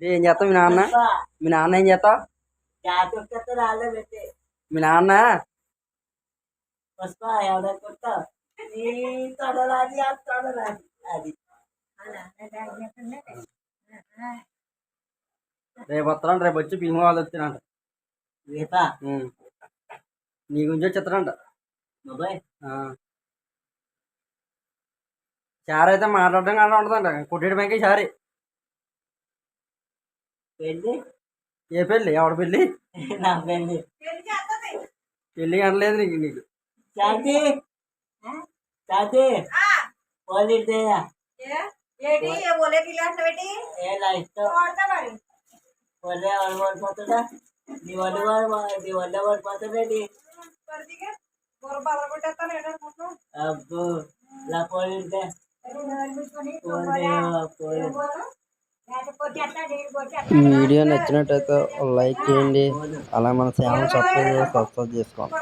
ఏం చేస్తావు మీ నాన్న ఏం చేస్తావు మీ నాన్న రేపు వస్తారంట రేపు వచ్చి భీమా వాళ్ళు వచ్చినంట నీ గురించి వచ్చేస్తారంట చారు అయితే మాట్లాడడం కానీ ఉంటుందంట కొట్టేయడమే చారి ఏ పెళ్ళి ఎవడ పెళ్ళి పెళ్ళి అనలేదు నీకు అబ్బో ఈ వీడియో నచ్చినట్టయితే లైక్ చేయండి, అలా మన ఛానల్ సబ్స్క్రైబ్ చేసుకోండి.